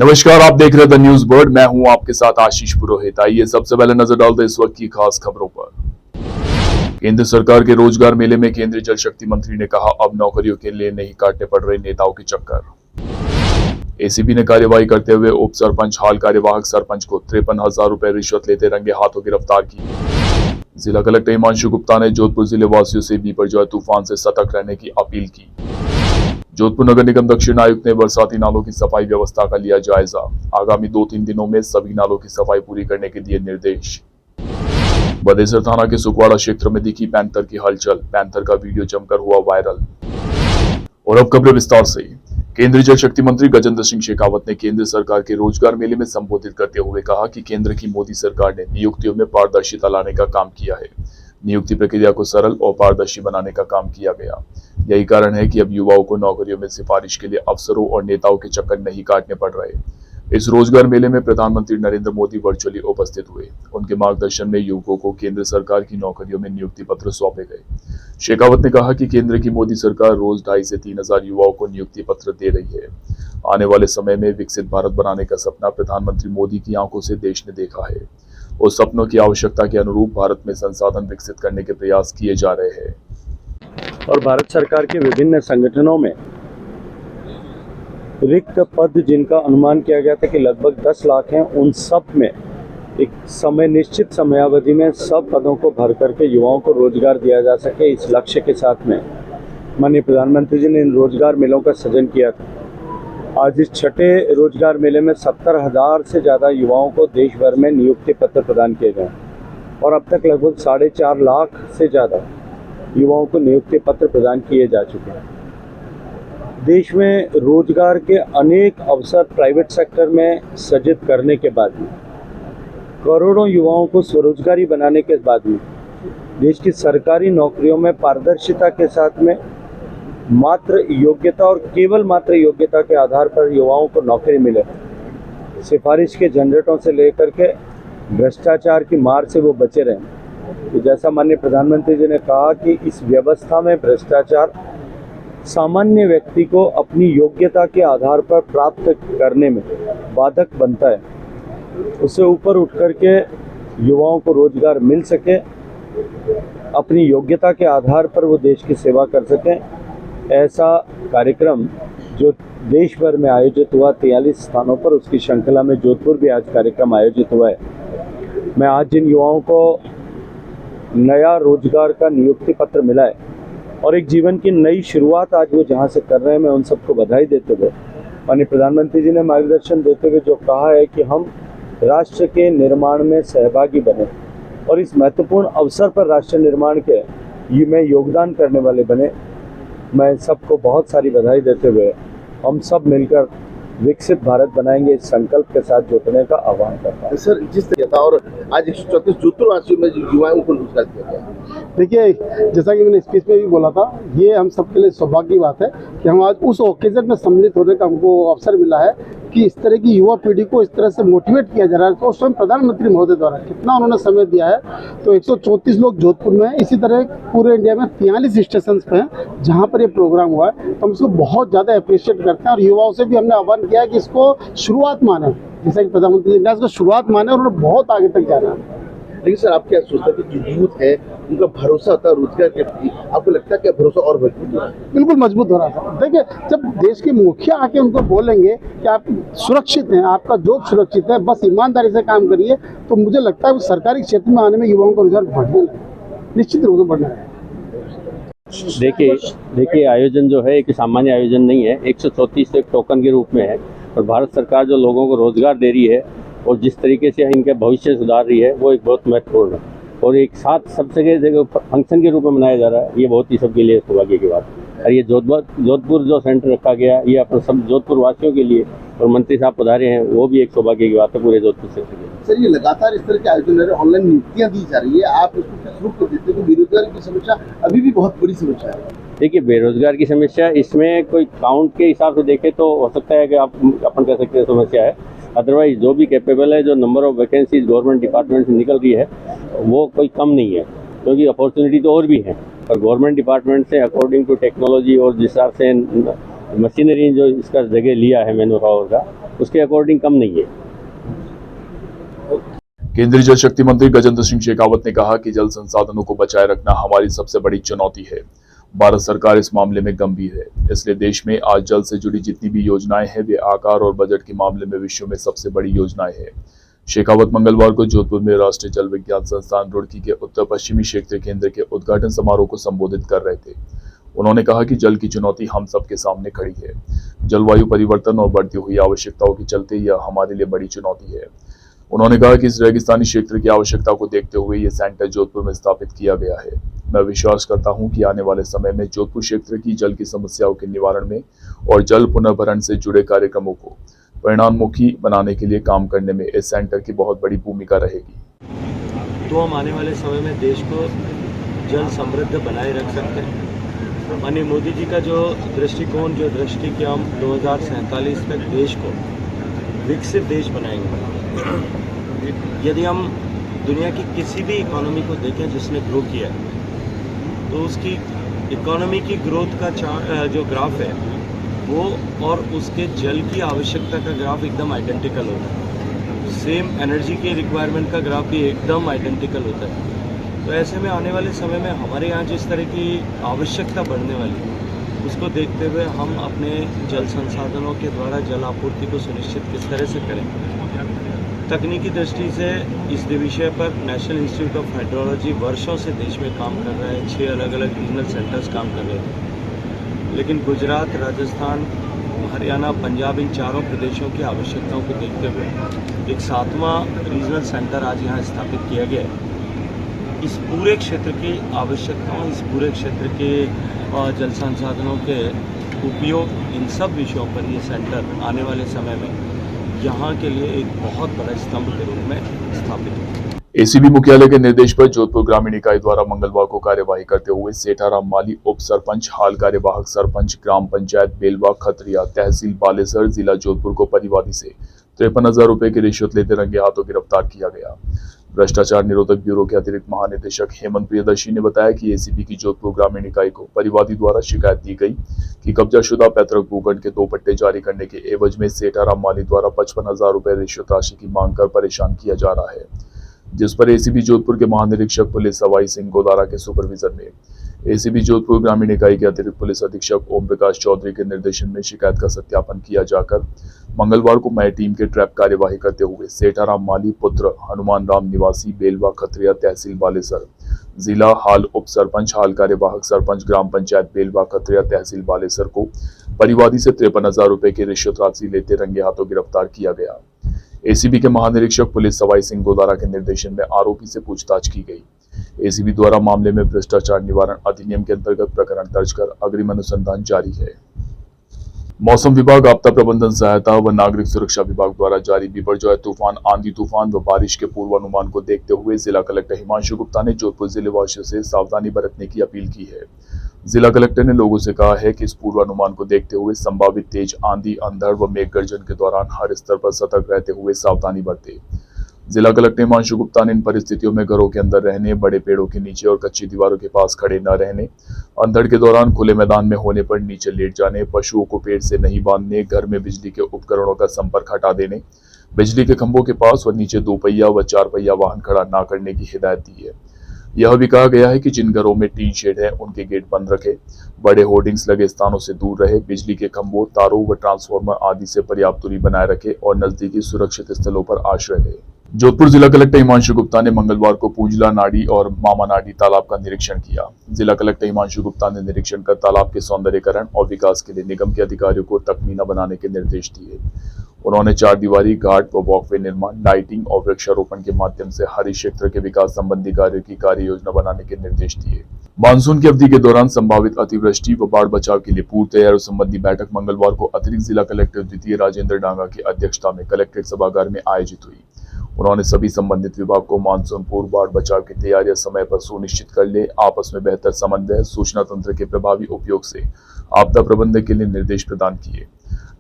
नमस्कार, आप देख रहे हैं द न्यूज वर्ल्ड। मैं हूं आपके साथ आशीष पुरोहित। आइए सबसे पहले नजर डालते हैं इस वक्त की खास खबरों पर। केंद्र सरकार के रोजगार मेले में केंद्रीय जल शक्ति मंत्री ने कहा, अब नौकरियों के लिए नहीं काटने पड़ रहे नेताओं के चक्कर। एसीबी ने कार्यवाही करते हुए उप सरपंच हाल कार्यवाहक सरपंच को 53,000 रुपए रिश्वत लेते रंगे हाथों गिरफ्तार की। जिला कलेक्टर हिमांशु गुप्ता ने जोधपुर जिले वासियों से बिपरजॉय तूफान से सतर्क रहने की अपील की। जोधपुर नगर निगम दक्षिण आयुक्त ने बरसाती नालों की सफाई व्यवस्था का लिया जायजा। आगामी 2-3 दिनों में सभी नालों की सफाई पूरी करने के दिए निर्देश। बदेसर थाना के सुकवाड़ा क्षेत्र में दिखी पैंथर की हलचल, पैंथर का वीडियो जमकर हुआ वायरल। और अब खबरें विस्तार से। केंद्रीय जल शक्ति मंत्री गजेंद्र सिंह शेखावत ने केंद्र सरकार के रोजगार मेले में संबोधित करते हुए कहा कि केंद्र की मोदी सरकार ने नियुक्तियों में पारदर्शिता लाने का काम किया है। नियुक्ति प्रक्रिया को सरल और पारदर्शी बनाने का काम किया गया। यही कारण है कि अब युवाओं को नौकरियों में सिफारिश के लिए अफसरों और नेताओं के चक्कर नहीं काटने पड़ रहे। इस रोजगार मेले में प्रधानमंत्री नरेंद्र मोदी वर्चुअली उपस्थित हुए। उनके मार्गदर्शन में युवकों को केंद्र सरकार की नौकरियों में नियुक्ति पत्र सौंपे गए। शेखावत ने कहा कि केंद्र की मोदी सरकार रोज 2,500 से 3,000 युवाओं को नियुक्ति पत्र दे रही है। आने वाले समय में विकसित भारत बनाने का सपना प्रधानमंत्री मोदी की आंखों से देश ने देखा है। उस सपनों की आवश्यकता के अनुरूप भारत में संसाधन विकसित करने के प्रयास किए जा रहे हैं। और भारत सरकार के विभिन्न संगठनों में रिक्त पद जिनका अनुमान किया गया था कि लगभग 10 लाख हैं, उन सब में एक निश्चित समयावधि में सब पदों को भर करके युवाओं को रोजगार दिया जा सके, इस लक्ष्य के साथ में माननीय प्रधानमंत्री जी ने इन रोजगार मेलों का सृजन किया था। आज इस छठे रोजगार मेले में 70,000 से ज़्यादा युवाओं को देश भर में नियुक्ति पत्र प्रदान किए गए और अब तक लगभग 4.5 लाख से ज़्यादा युवाओं को नियुक्ति पत्र प्रदान किए जा चुके हैं। देश में रोजगार के अनेक अवसर प्राइवेट सेक्टर में सृजित करने के बाद में, करोड़ों युवाओं को स्वरोजगारी बनाने के बाद में, देश की सरकारी नौकरियों में पारदर्शिता के साथ में मात्र योग्यता और केवल मात्र योग्यता के आधार पर युवाओं को नौकरी मिले, सिफारिश के झंझटों से लेकर के भ्रष्टाचार की मार से वो बचे रहें। तो जैसा माननीय प्रधानमंत्री जी ने कहा कि इस व्यवस्था में भ्रष्टाचार सामान्य व्यक्ति को अपनी योग्यता के आधार पर प्राप्त करने में बाधक बनता है, उससे ऊपर उठ करके युवाओं को रोजगार मिल सके, अपनी योग्यता के आधार पर वो देश की सेवा कर सकें, ऐसा कार्यक्रम जो देश भर में आयोजित हुआ 43 स्थानों पर, उसकी श्रृंखला में जोधपुर भी आज कार्यक्रम आयोजित हुआ है। मैं आज जिन युवाओं को नया रोजगार का नियुक्ति पत्र मिला है और एक जीवन की नई शुरुआत आज वो जहाँ से कर रहे हैं, मैं उन सबको बधाई देते हुए माननीय प्रधानमंत्री जी ने मार्गदर्शन देते हुए जो कहा है कि हम राष्ट्र के निर्माण में सहभागी बने और इस महत्वपूर्ण अवसर पर राष्ट्र निर्माण के में योगदान करने वाले बने, मैं सबको बहुत सारी बधाई देते हुए हम सब मिलकर विकसित भारत बनाएंगे इस संकल्प के साथ जुटने का आह्वान करता हूं। सर, जिस तरह था और आज 134 जोधपुर वासियों में युवाओं को रोजगार दिया गया। देखिए, जैसा कि मैंने स्पीच में भी बोला था, ये हम सबके लिए सौभाग्य की बात है कि हम आज उस ओकेजन में सम्मिलित होने का हमको अवसर मिला है कि इस तरह की युवा पीढ़ी को इस तरह से मोटिवेट किया जा रहा है। तो स्वयं प्रधानमंत्री महोदय द्वारा कितना उन्होंने समय दिया है। तो 134 लोग जोधपुर में, इसी तरह पूरे इंडिया में 43 स्टेशन पे हैं जहाँ पर ये प्रोग्राम हुआ है। तो हम इसको बहुत ज़्यादा अप्रिशिएट करते हैं और युवाओं से भी हमने आह्वान किया है कि इसको शुरुआत माने, जैसा कि प्रधानमंत्री ने इसको शुरुआत माने और उन्होंने बहुत आगे तक जाना है। लेकिन सर, आप क्या सोचते हैं कि जो यूथ है उनका भरोसा होता है रोजगार के प्रति, आपको लगता है कि भरोसा और मजबूत हो रहा है? बिल्कुल मजबूत हो रहा था। देखिए, जब देश के मुखिया आके उनको बोलेंगे कि आप सुरक्षित हैं, आपका जॉब सुरक्षित है, बस ईमानदारी से काम करिए, तो मुझे लगता है वो सरकारी क्षेत्र में आने में युवाओं का रुझान बढ़ने लगे, निश्चित रूप से बढ़ना है। देखिए, आयोजन जो है एक सामान्य आयोजन नहीं है, 134 एक टोकन के रूप में है और भारत सरकार जो लोगों को रोजगार दे रही है और जिस तरीके से इनका भविष्य सुधार रही है वो एक बहुत महत्वपूर्ण है और एक साथ सब जगह फंक्शन के रूप में मनाया जा रहा है। ये बहुत ही सबके लिए सौभाग्य की बात है और ये जोधपुर जो सेंटर रखा गया, ये अपने सब जोधपुर वासियों के लिए और मंत्री साहब पधारे हैं, वो भी एक सौभाग्य की बात है पूरे जोधपुर सेंटर के लिए। सर, ये लगातार इस तरह के आयोजन ऑनलाइन नियुक्तियाँ दी जा रही है, आप उसको किस रूप में देते हैं? बेरोजगारी की समस्या अभी भी बहुत बड़ी समस्या है। देखिए, बेरोजगार की समस्या इसमें कोई काउंट के हिसाब से देखें तो हो सकता है कि अपन कह सकते हैं समस्या है, अदरवाइज जो भी कैपेबल है, जो number of vacancies government department से निकल रही है वो कोई कम नहीं है, क्योंकि अपॉर्चुनिटी तो और भी है। और गवर्नमेंट डिपार्टमेंट से अकॉर्डिंग टू टेक्नोलॉजी और जिस हिसाब से मशीनरी जो इसका जगह लिया है मैन्युफैक्चर का, उसके अकॉर्डिंग कम नहीं है। केंद्रीय जल शक्ति मंत्री गजेंद्र सिंह शेखावत ने कहा कि जल संसाधनों को बचाए रखना हमारी सबसे बड़ी चुनौती है। भारत सरकार इस मामले में गंभीर है, इसलिए देश में आज जल से जुड़ी जितनी भी योजनाएं हैं वे आकार और बजट के मामले में विश्व में सबसे बड़ी योजनाएं हैं। शेखावत मंगलवार को जोधपुर में राष्ट्रीय जल विज्ञान संस्थान रुड़की के उत्तर पश्चिमी क्षेत्रीय केंद्र के उद्घाटन समारोह को संबोधित कर रहे थे। उन्होंने कहा कि जल की चुनौती हम सबके सामने खड़ी है। जलवायु परिवर्तन और बढ़ती हुई आवश्यकताओं के चलते यह हमारे लिए बड़ी चुनौती है। उन्होंने कहा कि इस रेगिस्तानी क्षेत्र की आवश्यकता को देखते हुए ये सेंटर जोधपुर में स्थापित किया गया है। मैं विश्वास करता हूं कि आने वाले समय में जोधपुर क्षेत्र की जल की समस्याओं के निवारण में और जल पुनर्भरण से जुड़े कार्यक्रमों को परिणामोखी बनाने के लिए काम करने में इस सेंटर की बहुत बड़ी भूमिका रहेगी। तो हम आने वाले समय में देश को जल समृद्ध बनाए रख सकते हैं। माननीय मोदी जी का जो दृष्टिकोण, जो दृष्टि कि हम 2047 तक देश को विकसित देश बनाएंगे। यदि हम दुनिया की किसी भी इकोनॉमी को देखें जिसने ग्रो किया है, तो उसकी इकोनॉमी की ग्रोथ का जो ग्राफ है वो और उसके जल की आवश्यकता का ग्राफ एकदम आइडेंटिकल होता है। सेम एनर्जी के रिक्वायरमेंट का ग्राफ भी एकदम आइडेंटिकल होता है। तो ऐसे में आने वाले समय में हमारे यहाँ जिस तरह की आवश्यकता बढ़ने वाली है, उसको देखते हुए हम अपने जल संसाधनों के द्वारा जल आपूर्ति को सुनिश्चित किस तरह से करें। तकनीकी दृष्टि से इस विषय पर नेशनल इंस्टीट्यूट ऑफ हाइड्रोलॉजी वर्षों से देश में काम कर रहा है। 6 अलग अलग रीजनल सेंटर्स काम कर रहे हैं, लेकिन गुजरात, राजस्थान, हरियाणा, पंजाब इन चारों प्रदेशों की आवश्यकताओं को देखते हुए एक 7वां रीजनल सेंटर आज यहाँ स्थापित किया गया है। इस पूरे क्षेत्र की आवश्यकताओं, इस पूरे क्षेत्र के जल संसाधनों के उपयोग, इन सब विषयों पर ये सेंटर आने वाले समय में यहाँ के लिए एक बहुत बड़ा स्तंभ के रूप में स्थापित है। एसीबी मुख्यालय के निर्देश पर जोधपुर ग्रामीण इकाई द्वारा मंगलवार को कार्यवाही करते हुए सेठाराम माली, उप सरपंच, हाल कार्यवाहक सरपंच, ग्राम पंचायत बेलवा खत्रिया, तहसील बालेसर, जिला जोधपुर को परिवादी से 53,000 रुपए की रिश्वत लेते रंगे हाथों गिरफ्तार किया गया। भ्रष्टाचार निरोधक ब्यूरो के अतिरिक्त महानिदेशक हेमंत प्रियदर्शी ने बताया कि एसीबी की जोधपुर ग्रामीण इकाई को परिवादी द्वारा शिकायत दी गई कि कब्जाशुदा पैतृक भूखंड के 2 पट्टे जारी करने के एवज में सेठाराम माली द्वारा 55,000 रुपए रिश्वत राशि की मांग कर परेशान किया जा रहा है, जिस पर एसीबी जोधपुर के महानिरीक्षक पुलिस सवाई सिंह गोदारा के सुपरविजन में एसीबी जोधपुर ग्रामीण इकाई के अतिरिक्त पुलिस अधीक्षक ओम प्रकाश चौधरी के निर्देशन में शिकायत का सत्यापन किया जाकर मंगलवार को मैं टीम के ट्रैप कार्यवाही करते हुए सेठाराम माली पुत्र हनुमान राम निवासी बेलवा खत्रिया, तहसील बालेसर, जिला हाल उप सरपंच, हाल कार्यवाहक सरपंच, ग्राम पंचायत बेलवा खत्रिया, तहसील बालेसर को परिवादी से 53,000 रुपए की रिश्वत राशि लेते रंगे हाथों गिरफ्तार किया गया। एसीबी के महानिरीक्षक पुलिस सवाई सिंह गोदारा के निर्देशन में आरोपी से पूछताछ की गई। एसीबी द्वारा मामले में भ्रष्टाचार निवारण अधिनियम के अंतर्गत प्रकरण दर्ज कर अग्रिम अनुसंधान जारी है। मौसम विभाग, आपदा प्रबंधन सहायता व नागरिक सुरक्षा विभाग द्वारा जारी बिपरजॉय तूफान, आंधी तूफान व बारिश के पूर्वानुमान को देखते हुए जिला कलेक्टर हिमांशु गुप्ता ने जोधपुर जिले वासियों से सावधानी बरतने की अपील की है। जिला कलेक्टर ने लोगों से कहा है कि इस पूर्वानुमान को देखते हुए संभावित तेज आंधी, अंधड़ व मेघ गर्जन के दौरान हर स्तर पर सतर्क रहते हुए सावधानी बरते। जिला कलेक्टर हिमांशु गुप्ता ने इन परिस्थितियों में घरों के अंदर रहने, बड़े पेड़ों के नीचे और कच्ची दीवारों के पास खड़े न रहने, अंधड़ के दौरान खुले मैदान में होने पर नीचे लेट जाने, पशुओं को पेड़ से नहीं बांधने, घर में बिजली के उपकरणों का संपर्क हटा देने, बिजली के खंभों के पास व नीचे 2 पहिया व 4 पहिया वाहन खड़ा न करने की हिदायत दी है। यह भी कहा गया है कि जिन घरों में टीन शेड है उनके गेट बंद रखें, बड़े होर्डिंग्स लगे स्थानों से दूर रहे, बिजली के खंभों, तारों व ट्रांसफार्मर आदि से पर्याप्त दूरी बनाए रखें और नजदीकी सुरक्षित स्थलों पर आश्रय लें। जोधपुर जिला कलेक्टर हिमांशु गुप्ता ने मंगलवार को पूंजला नाडी और मामा नाडी तालाब का निरीक्षण किया। जिला कलेक्टर हिमांशु गुप्ता ने निरीक्षण कर तालाब के सौंदर्यीकरण और विकास के लिए निगम के अधिकारियों को तकमीना बनाने के निर्देश दिए। उन्होंने 4 दीवारी, घाट व वॉकवे निर्माण, लाइटिंग और वृक्षारोपण के माध्यम से हरी क्षेत्र के विकास संबंधी कार्यों की कार्य योजना बनाने के निर्देश दिए। मानसून की अवधि के दौरान संभावित अतिवृष्टि व बाढ़ बचाव के लिए पूर्व तैयारी संबंधी बैठक मंगलवार को अतिरिक्त जिला कलेक्टर द्वितीय राजेंद्र डांगा की अध्यक्षता में कलेक्ट्रेट सभागार में आयोजित हुई। उन्होंने सभी संबंधित विभाग को मानसून पूर्व बाढ़ बचाव की तैयारियां समय पर सुनिश्चित कर ले, आपस में बेहतर समन्वय, सूचना तंत्र के प्रभावी उपयोग से आपदा प्रबंधन के लिए निर्देश प्रदान किए।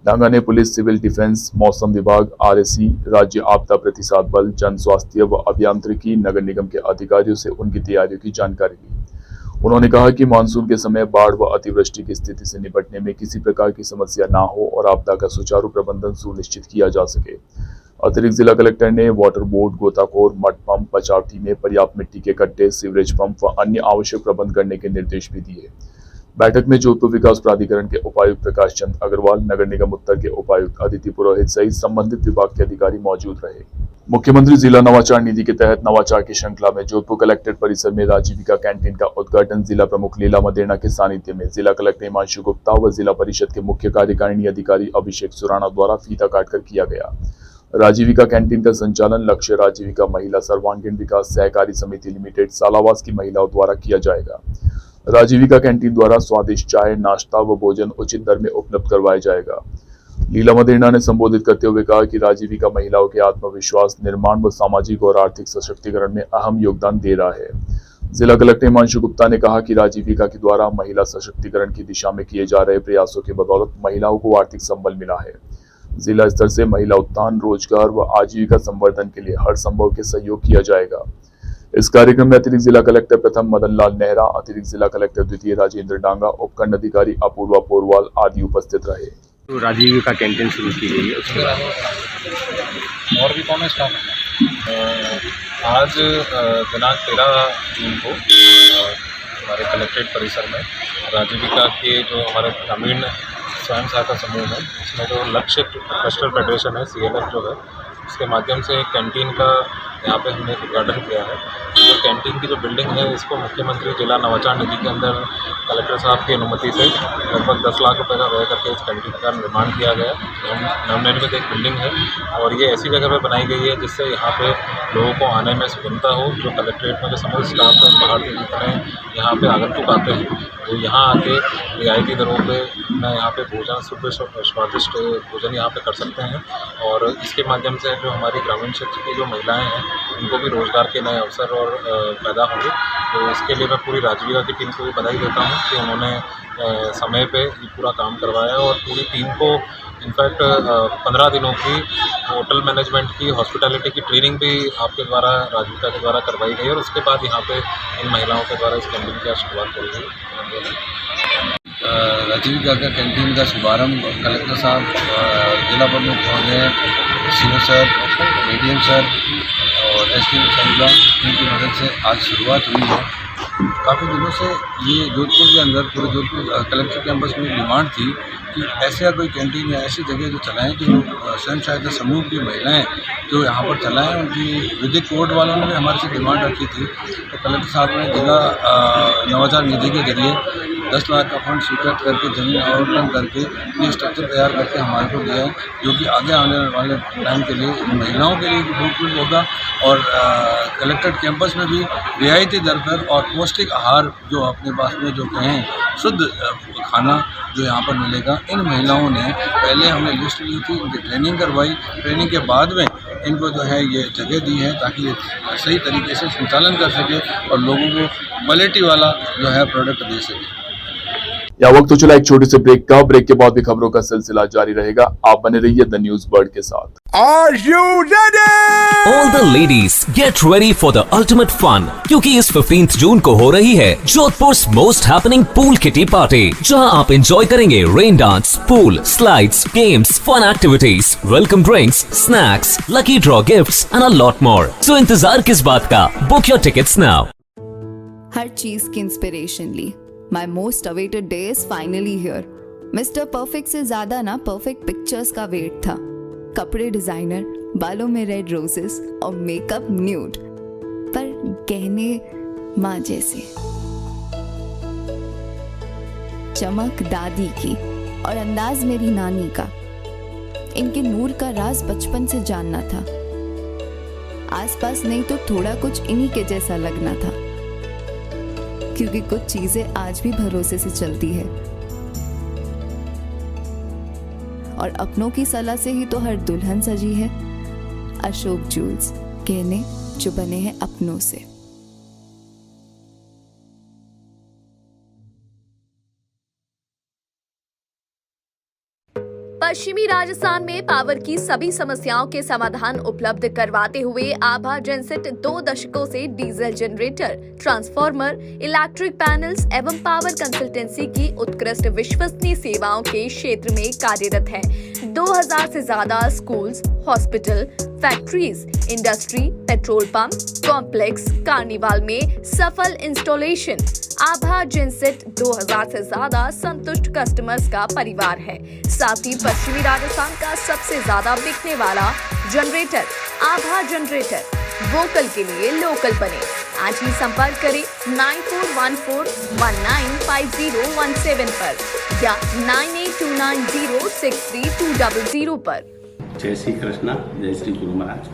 डांगा ने पुलिस, सिविल डिफेंस, मौसम विभाग, आरएसी, राज्य आपदा प्रतिसाद बल, जन स्वास्थ्य व अभियांत्रिकी, नगर निगम के अधिकारियों से उनकी तैयारियों की जानकारी ली। उन्होंने कहा कि मानसून के समय बाढ़ व अतिवृष्टि की स्थिति से निपटने में किसी प्रकार की समस्या न हो और आपदा का सुचारू प्रबंधन सुनिश्चित किया जा सके। अतिरिक्त जिला कलेक्टर ने वाटर बोर्ड, गोताखोर, मड पंप, पचावटी में पर्याप्त मिट्टी के गड्ढे, सीवरेज पंप व अन्य आवश्यक प्रबंध करने के निर्देश भी दिए। बैठक में जोधपुर विकास प्राधिकरण के उपायुक्त प्रकाश चंद अग्रवाल, नगर निगम उत्तर के उपायुक्त अदिति पुरोहित सहित संबंधित विभाग के अधिकारी मौजूद रहे। मुख्यमंत्री जिला नवाचार निधि के तहत नवाचार की श्रृंखला में जोधपुर कलेक्ट्रेट परिसर में राजीविका कैंटीन का उद्घाटन जिला प्रमुख लीला मदेरणा के सानिध्य में जिला कलेक्टर हिमांशु गुप्ता व जिला परिषद के मुख्य कार्यकारिणी अधिकारी अभिषेक सुराणा द्वारा फीता काटकर किया गया। राजीविका कैंटीन का संचालन लक्ष्य राजीविका महिला सर्वांगीण विकास सहकारी समिति लिमिटेड सालावास की महिलाओं द्वारा किया जाएगा। राजीविका कैंटीन द्वारा स्वादिष्ट चाय, नाश्ता व भोजन उचित दर में उपलब्ध करवाया जाएगा। लीला मदेरणा ने संबोधित करते हुए कहा कि राजीविका महिलाओं के आत्मविश्वास निर्माण व सामाजिक और आर्थिक सशक्तिकरण में अहम योगदान दे रहा है। जिला कलेक्टर हिमांशु गुप्ता ने कहा कि राजीविका के द्वारा महिला सशक्तिकरण की दिशा में किए जा रहे प्रयासों के बदौलत महिलाओं को आर्थिक संबल मिला है। जिला स्तर से महिला उत्थान, रोजगार व आजीविका संवर्धन के लिए हर संभव के सहयोग किया जाएगा। इस कार्यक्रम में अतिरिक्त जिला कलेक्टर प्रथम मदन लाल नेहरा, अतिरिक्त जिला कलेक्टर द्वितीय राजेंद्र डांगा, उपखंड अधिकारी अपूर्वा पोरवाल आदि उपस्थित रहे। तो राजीविका कैंटीन शुरू की गई है, उसके बाद और भी कौन है स्टाफ? आज दिनांक 13 जून को हमारे कलेक्ट्रेट परिसर में राजीविका के जो हमारे ग्रामीण स्वयं सहायता समूह है, इसमें जो लक्ष्य क्लस्टर फेडरेशन है, CLF जो है, उसके माध्यम से कैंटीन का यहाँ पे हमने उद्घाटन किया है। जो कैंटीन की जो बिल्डिंग है, इसको मुख्यमंत्री जिला नवाचार निधि के अंदर कलेक्टर साहब की अनुमति से लगभग 10 लाख रुपए का व्यय करके इस कैंटीन का निर्माण किया गया। नवनिर्मित एक बिल्डिंग है और ये ऐसी जगह पे बनाई गई है जिससे यहाँ पे लोगों को आने में सुगमता हो। जो कलेक्ट्रेट में जो समस्त स्टाफ है, बाहर से जितने यहाँ पे आगंतुक आते हैं, वो यहाँ आके रियायती दरों पे अपना यहाँ पे भोजन, शुद्ध स्वादिष्ट भोजन यहाँ पे कर सकते हैं। और इसके माध्यम से जो हमारी ग्रामीण क्षेत्र की जो महिलाएं हैं, उनको भी रोजगार के नए अवसर और पैदा होंगे। तो इसके लिए मैं पूरी राजीविका की टीम को भी बधाई देता हूँ कि उन्होंने समय पे ये पूरा काम करवाया और पूरी टीम को इनफैक्ट 15 दिनों की होटल मैनेजमेंट की, हॉस्पिटैलिटी की ट्रेनिंग भी आपके द्वारा, राजीविका के द्वारा करवाई गई और उसके बाद यहाँ पे इन महिलाओं के द्वारा इस कैंटीन की शुरुआत करी गई। राजीविका का कैंटीन का शुभारंभ कलेक्टर साहब, जिला प्रमुख महोदय, सीओ सर, ADM सर और SDM साहिबा, इनकी मदद से आज शुरुआत हुई है। काफ़ी दिनों से ये जोधपुर के अंदर, पूरे जोधपुर कलेक्टर कैंपस में डिमांड थी कि ऐसा कोई कैंटीन या ऐसी जगह जो चलाएं जो स्वयं सहायता समूह की महिलाएं जो यहाँ पर चलाएं। उनकी विधिक कोर्ट वालों ने भी हमारे से डिमांड रखी थी, तो कलेक्टर साहब ने जिला नवाचार निधि के जरिए 10 लाख का फंड स्वीकृत करके जमीन आवंटन करके ये स्ट्रक्चर तैयार करके हमारे को दिया है, जो कि आगे आने वाले टाइम के लिए महिलाओं के लिए फ्रूटफुल होगा और कलेक्ट्रेट कैंपस में भी रियायती दर पर और पौष्टिक आहार जो अपने पास में जो कहें शुद्ध खाना जो यहाँ पर मिलेगा। इन महिलाओं ने पहले हमने लिस्ट ली थी, उनकी ट्रेनिंग करवाई, ट्रेनिंग के बाद में इनको जो है ये जगह दी है ताकि ये सही तरीके से संचालन कर सके और लोगों को क्वालिटी वाला जो है प्रोडक्ट दे सके। या वक्त तो चला एक छोटे से ब्रेक का। ब्रेक के बाद भी खबरों का सिलसिला जारी रहेगा। आप बने रहिए द न्यूज बर्ड के साथ। Are you ready? All the ladies get ready for the ultimate fun क्योंकि इस 15th जून को हो रही है Jodhpur most happening pool kitty party, जहां आप एंजॉय करेंगे rain dance, pool, slides, games, fun activities, welcome drinks, snacks, lucky draw gifts and a lot more. So इंतजार किस बात का? Book your tickets now. हर चीज की इंस्पिरेशन ली। My most awaited day is finally here. Mr. Perfect से ज्यादा ना perfect pictures का वेट था। कपड़े डिजाइनर, बालों में रेड रोजेस और मेकअप न्यूड, पर गहने माँ जैसे। चमक दादी की और अंदाज मेरी नानी का। इनके नूर का राज बचपन से जानना था। आसपास नहीं तो थोड़ा कुछ इन्हीं के जैसा लगना था, क्योंकि कुछ चीजें आज भी भरोसे से चलती है और अपनों की सलाह से ही तो हर दुल्हन सजी है। अशोक जूल्स, गहने जो बने हैं अपनों से। पश्चिमी राजस्थान में पावर की सभी समस्याओं के समाधान उपलब्ध करवाते हुए आभा जेनसेट 2 दशकों से diesel generator, transformer, electric panels एवं पावर कंसल्टेंसी की उत्कृष्ट विश्वसनीय सेवाओं के क्षेत्र में कार्यरत है। 2000 से ज्यादा schools, hospital, factories, industry, petrol pump, complex, carnival में सफल इंस्टॉलेशन। आभा जेनसेट 2000 से ज्यादा संतुष्ट कस्टमर्स का परिवार है। साथ ही पश्चिमी राजस्थान का सबसे ज्यादा बिकने वाला जनरेटर आभा जनरेटर। वोकल के लिए लोकल बने। आज ही संपर्क करें 9414195017 पर या 9829063200 पर। जय श्री कृष्णा, जय श्री गुरु महाराज।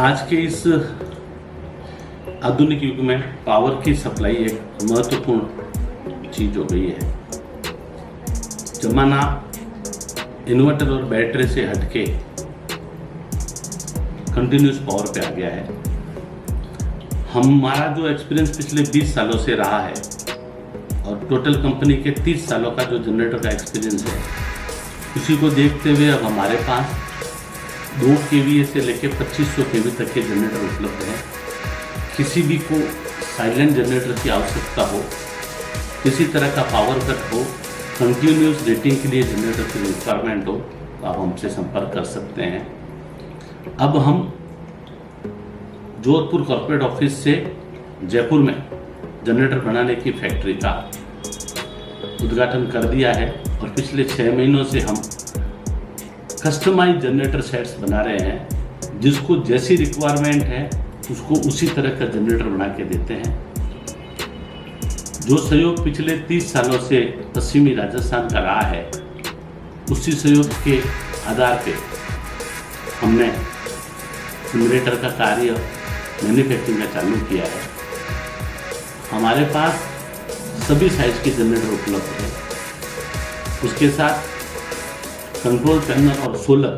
आज के इस आधुनिक युग में पावर की सप्लाई एक महत्वपूर्ण चीज हो गई है। जमाना इन्वर्टर और बैटरी से हटके कंटिन्यूस पावर पे आ गया है। हमारा जो एक्सपीरियंस पिछले 20 सालों से रहा है और टोटल कंपनी के 30 सालों का जो जनरेटर का एक्सपीरियंस है, उसी को देखते हुए अब हमारे पास 2 kVA से लेकर 2500 kV तक के जनरेटर उपलब्ध हैं। किसी भी को साइलेंट जनरेटर की आवश्यकता हो, किसी तरह का पावर कट हो, कंटिन्यूस रेटिंग के लिए जनरेटर की रिक्वायरमेंट हो, तो आप हमसे संपर्क कर सकते हैं। अब हम जोधपुर कॉर्पोरेट ऑफिस से जयपुर में जनरेटर बनाने की फैक्ट्री का उद्घाटन कर दिया है और पिछले 6 महीनों से हम कस्टमाइज जनरेटर सेट्स बना रहे हैं। जिसको जैसी रिक्वायरमेंट है उसको उसी तरह का जनरेटर बना के देते हैं। जो सहयोग पिछले 30 सालों से पश्चिमी राजस्थान का रहा है, उसी सहयोग के आधार पे हमने जनरेटर का कार्य मैन्युफैक्चरिंग का चालू किया है। हमारे पास सभी साइज के जनरेटर उपलब्ध है। उसके साथ कंट्रोल पैनल और सोलर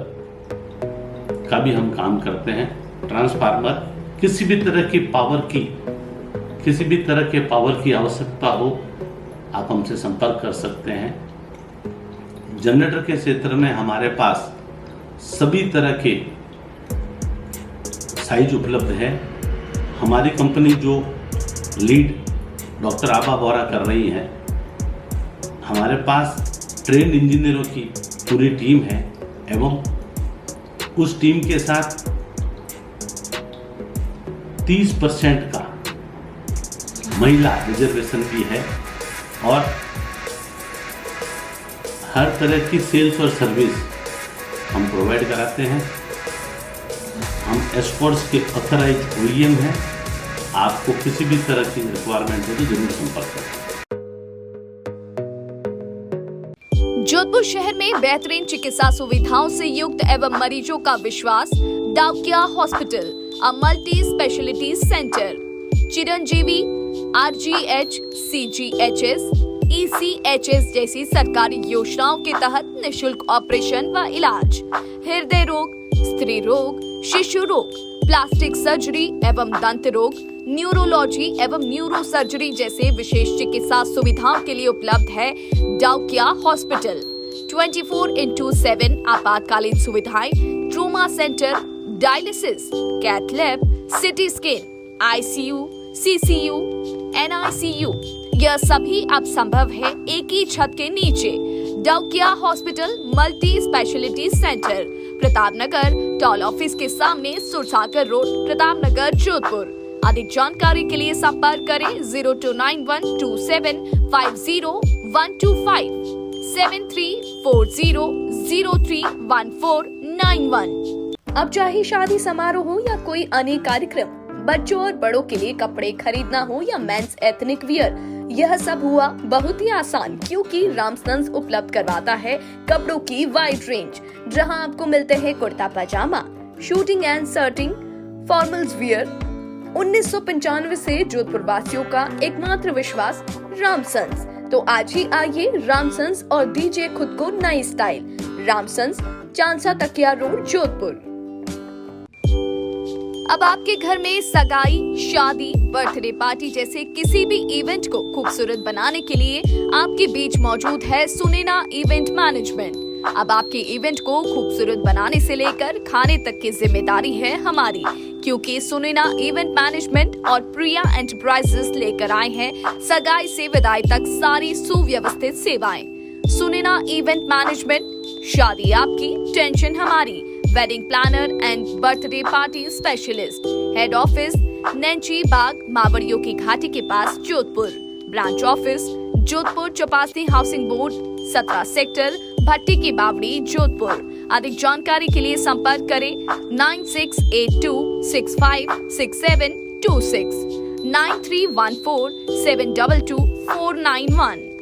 का भी हम काम करते हैं। ट्रांसफार्मर, किसी भी तरह के पावर की आवश्यकता हो, आप हमसे संपर्क कर सकते हैं। जनरेटर के क्षेत्र में हमारे पास सभी तरह के साइज उपलब्ध है। हमारी कंपनी जो लीड डॉक्टर आभा बोरा कर रही है, हमारे पास ट्रेंड इंजीनियरों की पूरी टीम है एवं उस टीम के साथ 30% का महिला रिजर्वेशन भी है और हर तरह की सेल्स और सर्विस हम प्रोवाइड कराते हैं। हम एस्कॉर्ट्स के ऑथराइज OEM हैं। आपको किसी भी तरह की रिक्वायरमेंट हो तो जरूर संपर्क करें। जोधपुर शहर में बेहतरीन चिकित्सा सुविधाओं से युक्त एवं मरीजों का विश्वास Daukiya hospital, a multi speciality centre. Chiranjeevi, RGH, CGHS, ECHS जैसी सरकारी योजनाओं के तहत निशुल्क ऑपरेशन व इलाज, हृदय रोग, स्त्री रोग, शिशु रोग, प्लास्टिक सर्जरी एवं दंत रोग, न्यूरोलॉजी एवं न्यूरो सर्जरी जैसे विशेष चिकित्सा सुविधाओं के लिए उपलब्ध है डाउकिया हॉस्पिटल। 24/7 आपातकालीन सुविधाएं, trauma centre, dialysis, cath lab, CT scan, ICU, CCU, NICU, यह सभी अब संभव है एक ही छत के नीचे। Daukiya hospital multi speciality centre, Pratapnagar toll office के सामने, सुरसागर रोड, प्रतापनगर, जोधपुर। अधिक जानकारी के लिए संपर्क करें 0291275012 7340031491। अब चाहे शादी समारोह हो या कोई अन्य कार्यक्रम, बच्चों और बड़ों के लिए कपड़े खरीदना हो या मेंस एथनिक वियर, यह सब हुआ बहुत ही आसान, क्योंकि रामसन्स उपलब्ध करवाता है कपड़ों की वाइड रेंज, जहां आपको मिलते हैं kurta pyjama, suiting and shirting, formals wear. 1995 से जोधपुर वासियों का एकमात्र विश्वास रामसन्स। तो आज ही आइए रामसन्स और दीजिए खुद को नई स्टाइल। रामसन्स, चांसा तकिया रोड, जोधपुर। अब आपके घर में सगाई, शादी, बर्थडे पार्टी जैसे किसी भी इवेंट को खूबसूरत बनाने के लिए आपके बीच मौजूद है सुनैना इवेंट मैनेजमेंट। अब आपके इवेंट को खूबसूरत बनाने से लेकर खाने तक की जिम्मेदारी है हमारी, क्योंकि सुनैना इवेंट मैनेजमेंट और प्रिया एंटरप्राइजेस लेकर आए हैं सगाई से विदाई तक सारी सुव्यवस्थित सेवाएं। सुनैना इवेंट मैनेजमेंट, शादी आपकी, टेंशन हमारी। Wedding planner and birthday party specialist. Head office Nainchi Bagh, मावड़ियों की घाटी के पास, Jodhpur. Branch office Jodhpur Chaupasni housing board, 17 sector, भट्टी की बावड़ी, जोधपुर। अधिक जानकारी के लिए संपर्क करें 9682656726 9314722491।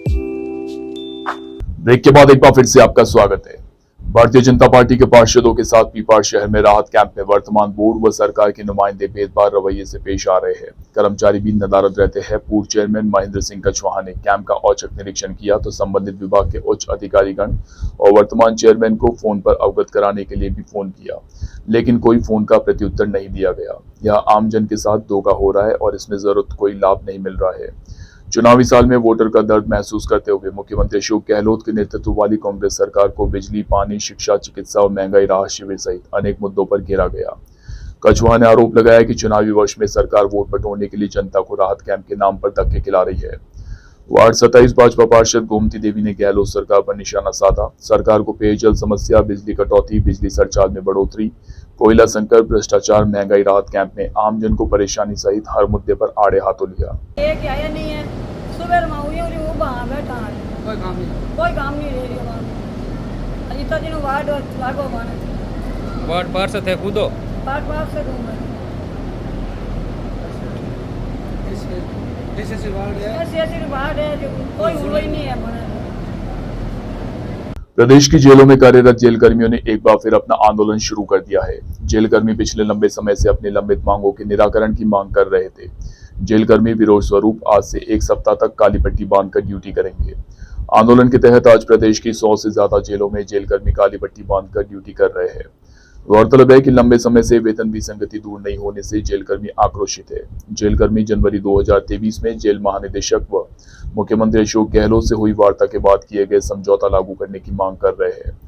ब्रेक के बाद एक बार फिर से आपका स्वागत है। भारतीय जनता पार्टी के पार्षदों के साथ पीपाड़ शहर में राहत कैंप में वर्तमान बोर्ड व सरकार के नुमाइंदे भेदभाव रवैये से पेश आ रहे हैं। कर्मचारी भी नदारद रहते हैं। पूर्व चेयरमैन महेंद्र सिंह कछवाहा ने कैंप का औचक निरीक्षण किया तो संबंधित विभाग के उच्च अधिकारीगण और वर्तमान चेयरमैन को फोन पर अवगत कराने के लिए भी फोन किया, लेकिन कोई फोन का प्रत्युत्तर नहीं दिया गया। यह आमजन के साथ धोखा हो रहा है और इसमें जरूरत कोई लाभ नहीं मिल रहा है। चुनावी साल में वोटर का दर्द महसूस करते हुए मुख्यमंत्री अशोक गहलोत के नेतृत्व वाली कांग्रेस सरकार को बिजली, पानी, शिक्षा, चिकित्सा और महंगाई राहत शिविर सहित अनेक मुद्दों पर घेरा गया। कछवाहा ने आरोप लगाया कि चुनावी वर्ष में सरकार वोट बटोरने के लिए जनता को राहत कैंप के नाम पर धक्के खिला रही है। वार्ड 27 भाजपा पार्षद गोमती देवी ने गहलोत सरकार पर निशाना साधा। सरकार को पेयजल समस्या, बिजली कटौती, बिजली सरचार्ज में बढ़ोतरी, कोयला संकट, भ्रष्टाचार, महंगाई राहत कैंप में आमजन को परेशानी सहित हर मुद्दे पर आड़े हाथों लिया। सुबह में हुई और वो वहाँ बैठा है, कोई काम नहीं ले रही है। इतना दिन वार्ड लागो माने वार्ड पार्षद है खुदो वार्ड पार्षद हूँ मैं। ऐसे वार्ड है जो कोई हुआ ही नहीं है माने। प्रदेश की जेलों में कार्यरत जेल कर्मियों ने एक बार फिर अपना आंदोलन शुरू कर दिया है। जेल कर्मी पिछले लंबे समय से अपनी लंबित मांगों के निराकरण की मांग कर रहे थे। जेल कर्मी विरोध स्वरूप आज से एक सप्ताह तक काली पट्टी बांधकर ड्यूटी करेंगे। आंदोलन के तहत आज प्रदेश की 100 से ज्यादा जेलों में जेल कर्मी काली पट्टी बांधकर ड्यूटी कर रहे हैं। गौरतलब है कि लंबे समय से वेतन विसंगति दूर नहीं होने से जेल कर्मी आक्रोशित है। जेल कर्मी जनवरी 2023 में जेल महानिदेशक व मुख्यमंत्री अशोक गहलोत से हुई वार्ता के बाद किए गए समझौता लागू करने की मांग कर रहे हैं।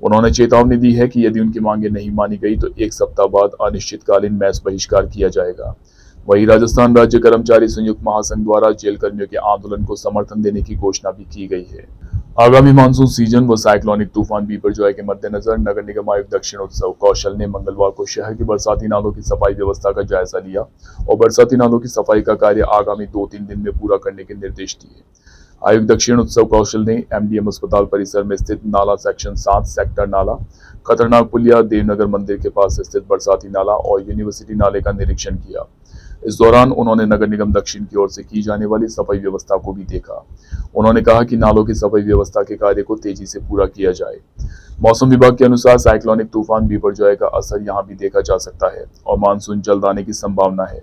उन्होंने चेतावनी दी है कि यदि उनकी मांगे नहीं मानी गई तो एक सप्ताह बाद अनिश्चितकालीन मैच बहिष्कार किया जाएगा। वहीं राजस्थान राज्य कर्मचारी संयुक्त महासंघ द्वारा जेल कर्मियों के आंदोलन को समर्थन देने की घोषणा भी की गई है। आगामी मानसून सीजन व साइक्लोनिक तूफान बिपरजॉय के मद्देनजर नगर निगम आयुक्त दक्षिण उत्सव कौशल ने मंगलवार को शहर की बरसाती नालों की सफाई व्यवस्था का जायजा लिया और बरसाती नालों की सफाई का कार्य आगामी 2-3 दिन में पूरा करने के निर्देश दिए। आयुक्त दक्षिण उत्सव कौशल ने एमडीएम अस्पताल परिसर में स्थित नाला सेक्शन 7 सेक्टर नाला, खतरनाक पुलिया, देवनगर मंदिर के पास स्थित बरसाती नाला और यूनिवर्सिटी नाले का निरीक्षण किया। इस दौरान उन्होंने नगर निगम दक्षिण की ओर से की जाने वाली सफाई व्यवस्था को भी देखा। उन्होंने कहा कि नालों की सफाई व्यवस्था के कार्य को तेजी से पूरा किया जाए। मौसम विभाग के अनुसार साइक्लोनिक तूफान बिपरजॉय का असर यहां भी देखा जा सकता है और मानसून जल्द आने की संभावना है।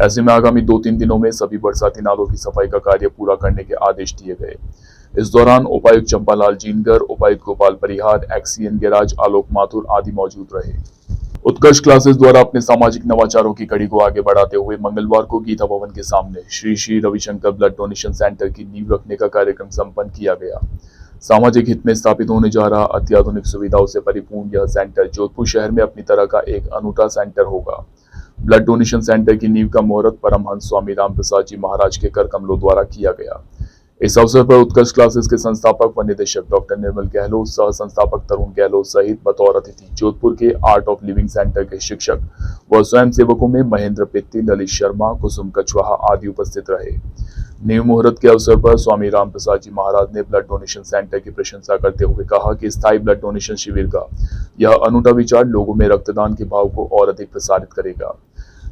ऐसे में आगामी 2-3 दिनों में सभी बरसाती नालों की सफाई का कार्य पूरा करने के आदेश दिए गए। इस दौरान उपायुक्त चंपालाल जीनकर, उपायुक्त गोपाल परिहार, एक्सीएन गैराज आलोक माथुर आदि मौजूद रहे। उत्कर्ष क्लासेस द्वारा अपने सामाजिक नवाचारों की कड़ी को आगे बढ़ाते हुए मंगलवार को गीता भवन के सामने Shri Shri Ravishankar blood donation centre की नींव रखने का कार्यक्रम संपन्न किया गया। सामाजिक हित में स्थापित होने जा रहा अत्याधुनिक सुविधाओं से परिपूर्ण यह सेंटर जोधपुर शहर में अपनी तरह का एक अनूठा सेंटर होगा। ब्लड डोनेशन सेंटर की नींव का मुहूर्त परमहंस स्वामी रामप्रसाद जी महाराज के कर कमलों द्वारा किया गया। इस अवसर पर उत्कर्ष क्लासेस के संस्थापक व निदेशक डॉक्टर निर्मल गहलोत, सह संस्थापक तरुण गहलोत सहित बतौर अतिथि जोधपुर के आर्ट ऑफ लिविंग सेंटर के शिक्षक व स्वयं सेवकों में महेंद्र पित्ती, ललित शर्मा, कुसुम कछवाहा आदि उपस्थित रहे। नींव मुहूर्त के अवसर पर स्वामी रामप्रसाद जी महाराज ने ब्लड डोनेशन सेंटर की प्रशंसा करते हुए कहा कि स्थायी ब्लड डोनेशन शिविर का यह अनूठा विचार लोगों में रक्तदान के भाव को और अधिक प्रसारित करेगा।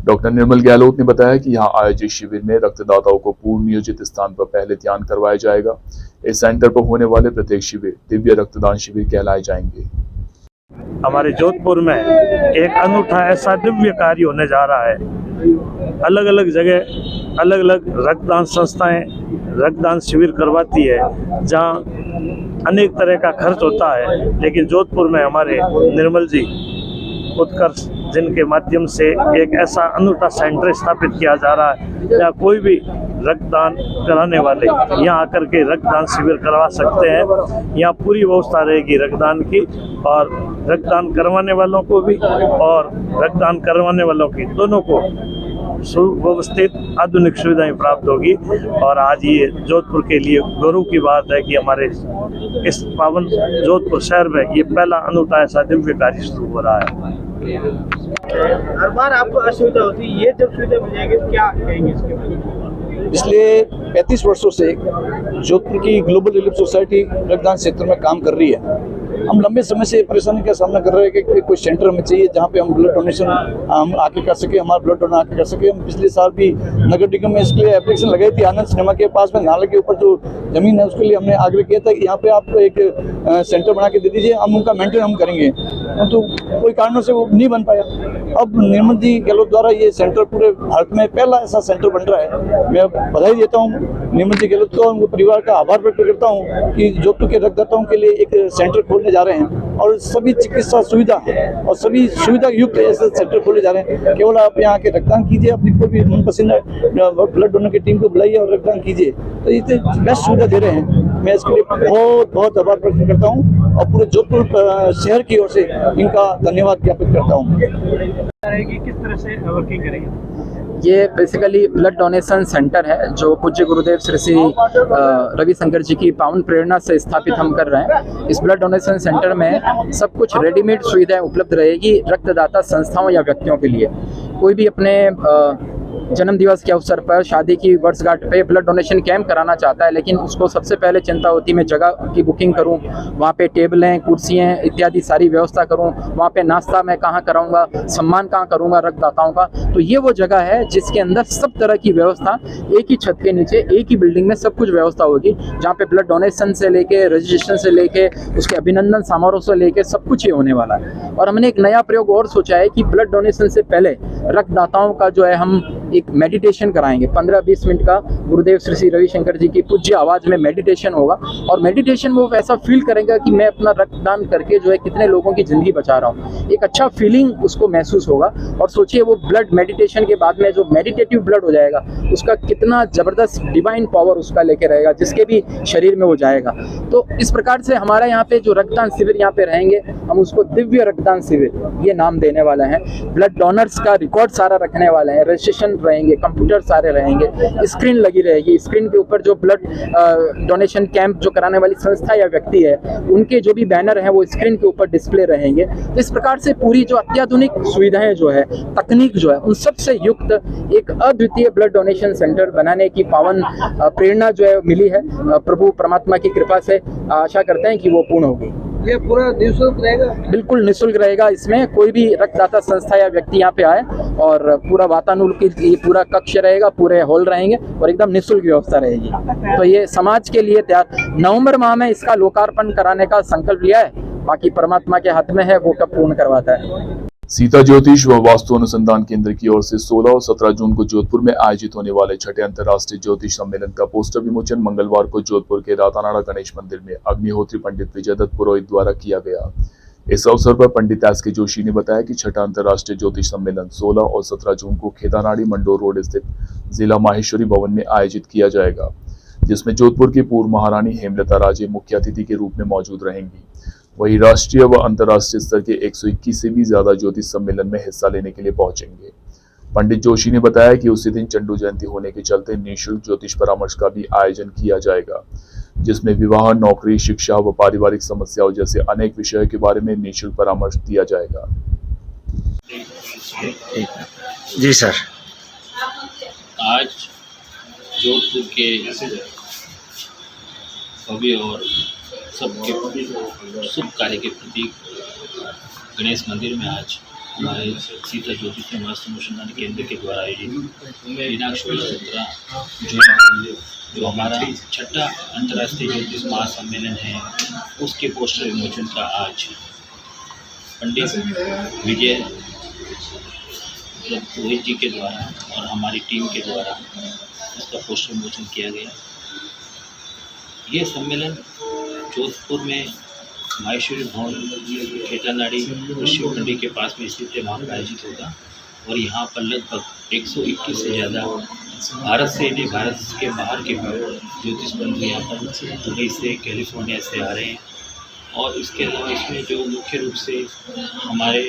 डॉक्टर निर्मल गहलोत ने बताया कि यहां आयोजित शिविर में रक्तदाताओं को पूर्व नियोजित स्थान पर पहले ध्यान करवाया जाएगा। इस सेंटर पर होने वाले प्रत्येक शिविर दिव्य रक्तदान शिविर कहलाए जाएंगे। हमारे जोधपुर में एक अनूठा ऐसा दिव्य कार्य होने जा रहा है। अलग अलग जगह अलग अलग रक्तदान संस्थाएं रक्तदान शिविर करवाती है जहां अनेक तरह का खर्च होता है, लेकिन जोधपुर में हमारे निर्मल जी उत्कर्ष जिनके माध्यम से एक ऐसा अनूठा सेंटर स्थापित किया जा रहा है जहाँ कोई भी रक्तदान कराने वाले यहाँ आकर के रक्तदान शिविर करवा सकते हैं। यहाँ पूरी व्यवस्था रहेगी रक्तदान की, और रक्तदान करवाने वालों को भी और रक्तदान करवाने वालों की दोनों को सुव्यवस्थित आधुनिक सुविधाएं प्राप्त होगी। और आज ये जोधपुर के लिए गौरव की बात है कि हमारे इस पावन जोधपुर शहर में ये पहला अनूठा ऐसा दिव्य कार्य शुरू हो रहा है। हर बार आपको असुविधा होती है, ये जब सुविधा मिल जाएगी तो क्या कहेंगे इसके बारे में? पिछले 35 वर्षों से जोधपुर की ग्लोबल रिलीफ सोसाइटी रक्तदान क्षेत्र में काम कर रही है। हम लंबे समय से परेशानी का सामना कर रहे हैं कि कोई सेंटर हमें चाहिए जहाँ पे हम ब्लड डोनेशन हम आके कर सके, हमारा ब्लड डोनेशन आके कर सके। हम पिछले साल भी नगर निगम में इसके लिए एप्लीकेशन लगाई थी। आनंद सिनेमा के पास में नाले के ऊपर जो जमीन है उसके लिए हमने आग्रह किया था कि यहाँ पे आप एक सेंटर बना के दे दीजिए, हम उनका मेंटेन हम करेंगे, तो कोई कारणों से वो नहीं बन पाया। अब निर्मल जी गहलोत द्वारा ये सेंटर पूरे भारत में पहला ऐसा सेंटर बन रहा है। मैं बधाई देता हूँ निर्मल जी गहलोत को, उनके परिवार का आभार व्यक्त करता हूँ कि जोधपुर के रक्तदाताओं के लिए एक सेंटर खोलने जा रहे हैं और सभी चिकित्सा सुविधा और सभी सुविधा युक्त ऐसे सेंटर खोले जा रहे हैं। केवल आप यहाँ के रक्तदान कीजिए, अपनी कोई भी मनपसंद ब्लड डोनर की टीम को बुलाइए और रक्तदान कीजिए, तो इतने बेस्ट सुविधा दे रहे हैं। मैं इसके लिए बहुत बहुत आभार व्यक्त करता हूँ और पूरे जोधपुर शहर की ओर से इनका धन्यवाद ज्ञापित करता हूँ। किस तरह से वर्किंग करेंगे? ये बेसिकली ब्लड डोनेशन सेंटर है जो पूज्य गुरुदेव श्री रविशंकर जी की पावन प्रेरणा से स्थापित हम कर रहे हैं। इस ब्लड डोनेशन सेंटर में सब कुछ रेडीमेड सुविधाएं उपलब्ध रहेगी रक्तदाता संस्थाओं या व्यक्तियों के लिए। कोई भी अपने जन्म दिवस के अवसर पर, शादी की वर्षगांठ पे ब्लड डोनेशन कैंप कराना चाहता है, लेकिन उसको सबसे पहले चिंता होती है मैं जगह की बुकिंग करूं, वहाँ पे टेबलें, कुर्सियाँ इत्यादि सारी व्यवस्था करूं, वहाँ पे नाश्ता मैं कहाँ कराऊंगा, सम्मान कहाँ करूंगा रक्तदाताओं का। तो ये वो जगह है जिसके अंदर सब तरह की व्यवस्था एक ही छत के नीचे, एक ही बिल्डिंग में सब कुछ व्यवस्था होगी, जहाँ पे ब्लड डोनेशन से लेके रजिस्ट्रेशन से लेके उसके अभिनंदन समारोह से लेके सब कुछ ही होने वाला है। और हमने एक नया प्रयोग और सोचा है कि ब्लड डोनेशन से पहले रक्तदाताओं का जो है हम एक मेडिटेशन कराएंगे। 15-20 मिनट का गुरुदेव श्री रविशंकर जी की पूज्य आवाज में मेडिटेशन होगा, और मेडिटेशन वो ऐसा फील करेंगे कि मैं अपना रक्तदान करके जो है कितने लोगों की जिंदगी बचा रहा हूँ। एक अच्छा फीलिंग उसको महसूस होगा। और सोचिए वो ब्लड मेडिटेशन के बाद में जो मेडिटेटिव ब्लड हो जाएगा उसका कितना जबरदस्त डिवाइन पावर उसका लेके रहेगा, जिसके भी शरीर में वो जाएगा। तो इस प्रकार से हमारा यहाँ पे जो रक्तदान शिविर यहाँ पे रहेंगे, हम उसको दिव्य रक्तदान शिविर ये नाम देने वाले हैं। ब्लड डोनर्स का रिकॉर्ड सारा रखने वाले हैं, रजिस्ट्रेशन रहेंगे, कंप्यूटर सारे रहेंगे, स्क्रीन लगी रहेगी, स्क्रीन के ऊपर जो ब्लड डोनेशन कैंप जो कराने वाली संस्था या व्यक्ति है उनके जो भी बैनर हैं वो स्क्रीन के ऊपर डिस्प्ले रहेंगे। तो इस प्रकार से पूरी जो अत्याधुनिक सुविधाएं जो है, तकनीक जो है, उन सब से युक्त एक अद्वितीय ब्लड डोनेशन सेंटर बनाने की पावन प्रेरणा जो है मिली है प्रभु परमात्मा की कृपा से। आशा करते हैं कि वो पूर्ण होगी। ये पूरा निःशुल्क रहेगा? बिल्कुल निःशुल्क रहेगा। इसमें कोई भी रक्तदाता संस्था या व्यक्ति यहाँ पे आए और पूरा वातानुकूलित पूरा कक्ष रहेगा, पूरे हॉल रहेंगे और एकदम निःशुल्क व्यवस्था रहेगी। तो ये समाज के लिए तैयार। नवंबर माह में इसका लोकार्पण कराने का संकल्प लिया है, बाकी परमात्मा के हाथ में है वो कब पूर्ण करवाता है। सीता ज्योतिष व वास्तु अनुसंधान केंद्र की ओर से 16 और 17 जून को जोधपुर में आयोजित होने वाले छठे अंतर्राष्ट्रीय ज्योतिष सम्मेलन का पोस्टर विमोचन मंगलवार को जोधपुर के रातानाड़ा गणेश मंदिर में अग्निहोत्री पंडित विजय दत्त पुरोहित द्वारा किया गया। इस अवसर पर पंडित एस के जोशी ने बताया कि छठा अंतर्राष्ट्रीय ज्योतिष सम्मेलन 16 और 17 जून को खेतानाड़ी मंडोर रोड स्थित जिला माहेश्वरी भवन में आयोजित किया जाएगा, जिसमें जोधपुर की पूर्व महारानी हेमलता राजे मुख्य अतिथि के रूप में मौजूद रहेंगी। वहीं राष्ट्रीय व अंतर्राष्ट्रीय स्तर के 121 से भी ज्यादा ज्योतिष सम्मेलन में हिस्सा लेने के लिए पहुंचेंगे। पंडित जोशी ने बताया कि उसी दिन चंडू जयंती होने के चलते निःशुल्क ज्योतिष परामर्श का भी आयोजन किया जाएगा, जिसमें विवाह, नौकरी, शिक्षा व पारिवारिक समस्याओं जैसे अनेक विषयों के बारे में निःशुल्क परामर्श दिया जाएगा। जी सर। आज जोधपुर के भव्य और सबके शुभ कार्य के प्रतीक गणेश मंदिर में आज हमारे सीता ज्योतिष वास्तु अनुसंधान केंद्र के द्वारा आयोजित दिनांक 17 जून जो हमारा छठा अंतर्राष्ट्रीय ज्योतिष महासम्मेलन है उसके पोस्टर विमोचन का आज पंडित विजय पुरोहित जी के द्वारा और हमारी टीम के द्वारा उसका पोस्टर विमोचन किया गया। ये सम्मेलन जोधपुर में माहेश्वरी भवन खेतानाड़ी शिव मंडी के पास में स्थित है, वहाँ पर आयोजित होगा। और यहाँ पर लगभग 121 से ज़्यादा भारत से नहीं, भारत के बाहर के ज्योतिष बंधु यहाँ पर दुबई से, कैलिफोर्निया से आ रहे हैं। और इसके अलावा इसमें जो मुख्य रूप से हमारे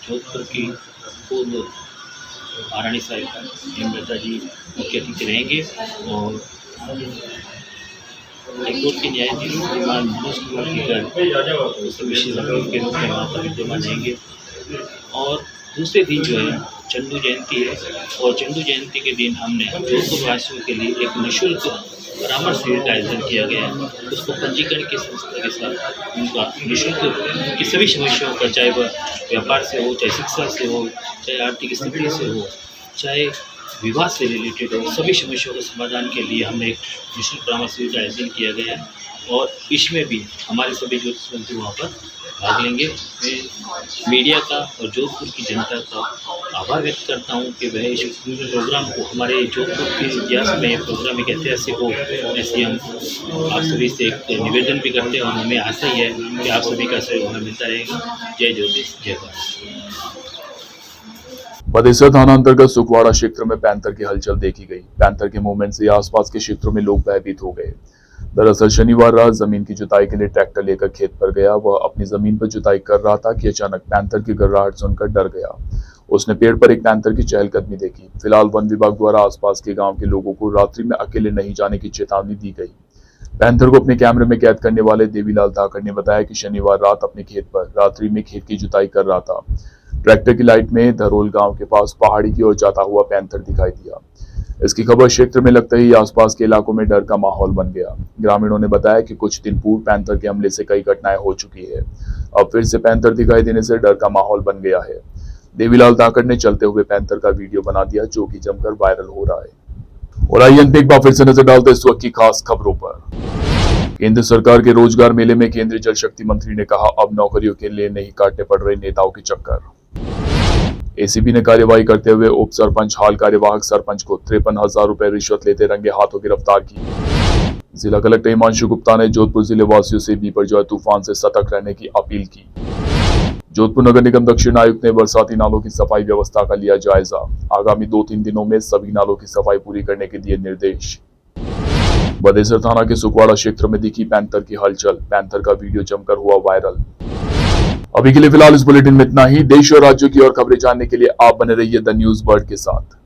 जोधपुर की पूर्व महारानी साहिबा हेमलता जी मुख्य अतिथि रहेंगे और हाईकोर्ट के न्यायाधीश श्रीमान मनोज कुमार के विशेष अतिथि के रूप में वहाँ पर विद्यमान रहेंगे। और दूसरे दिन जो है चंडू जयंती है, और चंडू जयंती के दिन हमने जोधपुर वासियों के लिए एक निःशुल्क परामर्श शिविर का आयोजन किया गया है। उसको पंजीकरण की संस्था के साथ उनका निःशुल्क की सभी समस्याओं का, चाहे वह व्यापार से हो, चाहे शिक्षा से हो, चाहे आर्थिक स्थिति से हो, चाहे विवाह से रिलेटेड हो, सभी समस्याओं के समाधान के लिए हमने एक निःशुल्क परामर्श शिविर का आयोजन किया गया है। और इसमें भी हमारे सभी ज्योतिष बंधु वहाँ पर भाग लेंगे। मैं मीडिया का और जोधपुर की जनता का आभार व्यक्त करता हूँ कि वह इस प्रोग्राम को, हमारे जोधपुर के इतिहास में ये प्रोग्राम एक ऐतिहासिक हो, ऐसे हम आप सभी से एक निवेदन भी करते हैं। और हमें आशा ही है कि आप सभी का सहयोग हमें मिलता रहेगा। जय ज्योतिष, जय भारत। बदेसर थाना अंतर्गत सुखवाड़ा क्षेत्र में पैंथर की हलचल देखी गई। पैंथर के मूवमेंट से आसपास के क्षेत्रों में लोग भयभीत हो गए। दरअसल शनिवार रात जमीन की जुताई के लिए ट्रैक्टर लेकर खेत पर गया। वह अपनी जमीन पर जुताई कर रहा था कि अचानक पैंथर की गर्राहट सुनकर डर गया। उसने पेड़ पर एक पैंथर की चहलकदमी देखी। फिलहाल वन विभाग द्वारा आसपास के गांव के लोगों को रात्रि में अकेले नहीं जाने की चेतावनी दी गई। पैंथर को अपने कैमरे में कैद करने वाले देवीलाल धाकड़ ने बताया कि शनिवार रात अपने खेत पर रात्रि में खेत की जुताई कर रहा था। ट्रैक्टर की लाइट में धरोल गांव के पास पहाड़ी की ओर जाता हुआ पैंथर दिखाई दिया। इसकी खबर क्षेत्र में लगते ही आसपास के इलाकों में डर का माहौल बन गया। ग्रामीणों ने बताया कि कुछ दिन पूर्व पैंथर के हमले से कई घटनाएं हो चुकी है। अब फिर से पैंथर दिखाई देने से डर का माहौल बन गया है। देवीलाल धाकड़ ने चलते हुए पैंथर का वीडियो बना दिया, जो कि जमकर वायरल हो रहा है। और आइए एक बार फिर से नजर डालते इस वक्त की खास खबरों पर। केंद्र सरकार के रोजगार मेले में केंद्रीय जल शक्ति मंत्री ने कहा, अब नौकरियों के लिए नहीं काटने पड़ रहे नेताओं के चक्कर। एसीबी ने कार्यवाही करते हुए उप सरपंच हाल कार्यवाहक सरपंच को 53,000 रुपए रिश्वत लेते रंगे हाथों गिरफ्तार की। जिला कलेक्टर हिमांशु गुप्ता ने जोधपुर जिले वासियों से बिपरजॉय तूफान से सतर्क रहने की अपील की। जोधपुर नगर निगम दक्षिण आयुक्त ने बरसाती नालों की सफाई व्यवस्था का लिया जायजा। आगामी 2-3 दिनों में सभी नालों की सफाई पूरी करने के दिए निर्देश। बदेसर थाना के सुखवाड़ा क्षेत्र में दिखी पैंथर की हलचल। पैंथर का वीडियो जमकर हुआ वायरल। अभी के लिए फिलहाल इस बुलेटिन में इतना ही। देश और राज्यों की और खबरें जानने के लिए आप बने रहिए द न्यूज वर्ल्ड के साथ।